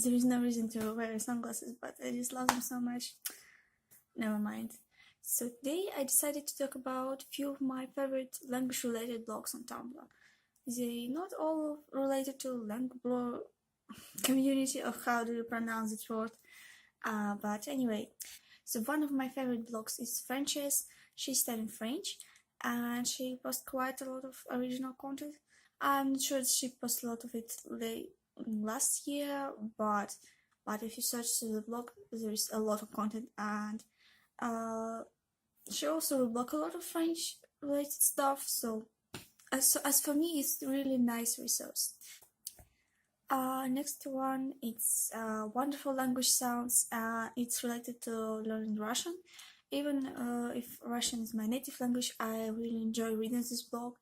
There is no reason to wear sunglasses, but I just love them so much. Never mind. So today I decided to talk about a few of my favorite language-related blogs on Tumblr. They not all related to langblr community, or how do you pronounce it word, but anyway. So one of my favorite blogs is French's. She's studying French, and she posts quite a lot of original content. I'm not sure she posted a lot of it last year, but if you search through the blog, there is a lot of content, and she also blogs a lot of French related stuff. So as for me, it's really nice resource. Next one, it's wonderful language sounds. It's related to learning Russian. Even if Russian is my native language, I really enjoy reading this blog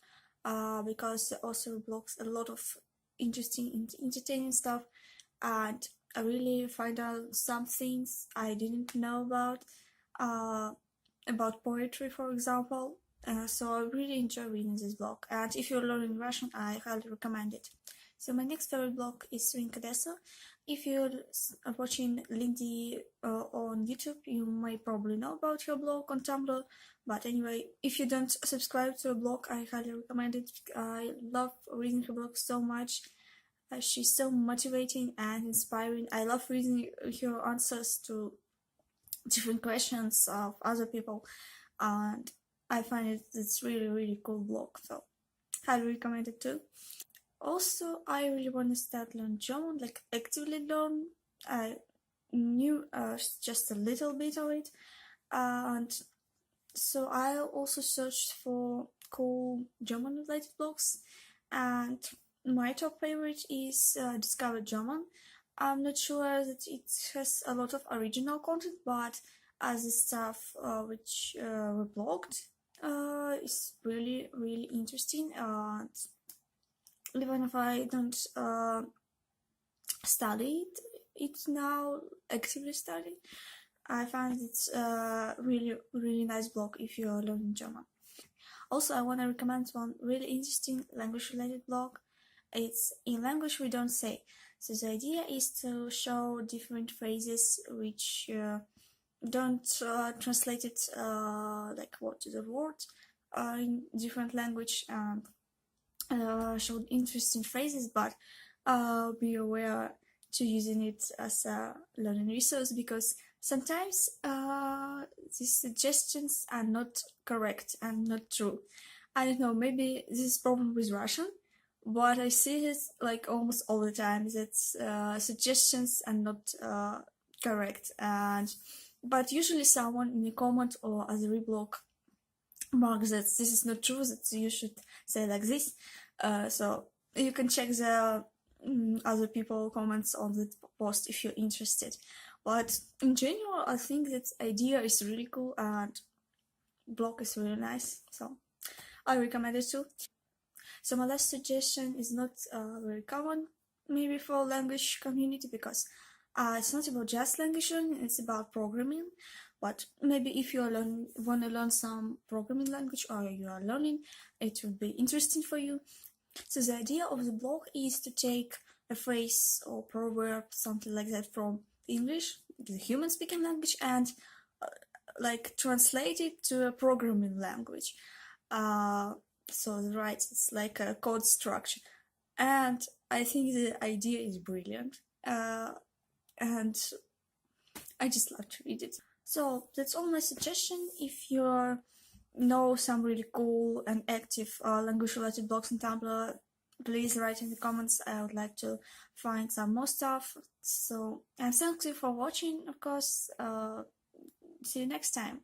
because the author blogs a lot of interesting and entertaining stuff, and I really find out some things I didn't know about poetry, for example. So I really enjoy reading this blog, and if you're learning Russian, I highly recommend it. So my next favorite blog is Rinkadeso. If you're watching Lindy on YouTube, you may probably know about her blog on Tumblr. But anyway, if you don't subscribe to her blog, I highly recommend it. I love reading her blog so much. She's so motivating and inspiring. I love reading her answers to different questions of other people, and I find it's really cool blog. So highly recommend it too. Also, I really want to start learn German, like actively learn. I knew just a little bit of it, and so I also searched for cool German-related blogs, and my top favorite is Discover German. I'm not sure that it has a lot of original content, but as the stuff which were blogged is really interesting. Even if I don't study it now, actively study, I find it's a really nice blog if you're learning German. Also, I want to recommend one really interesting language-related blog. It's In Language We Don't Say. So the idea is to show different phrases which don't translate it like word to the word in different language, and showed interesting phrases, but be aware to using it as a learning resource, because sometimes these suggestions are not correct and not true. I don't know, maybe this is problem with Russian, but I see it like almost all the time that suggestions are not correct, but usually someone in a comment or as a reblog marks that this is not true, that you should say like this. So you can check the other people comments on the post if you're interested. But in general, I think that idea is really cool and blog is really nice, so I recommend it too. So my last suggestion is not very common maybe for language community, because it's not about just language learning, it's about programming. But maybe if you want to learn some programming language, or you are learning, it would be interesting for you. So the idea of the blog is to take a phrase or proverb, something like that, from English, the human speaking language, and like translate it to a programming language. So right, it's like a code structure, and I think the idea is brilliant, and I just love to read it. So that's all my suggestion. If you know some really cool and active language-related blogs on Tumblr, please write in the comments. I would like to find some more stuff. So, and thank you for watching, of course. See you next time.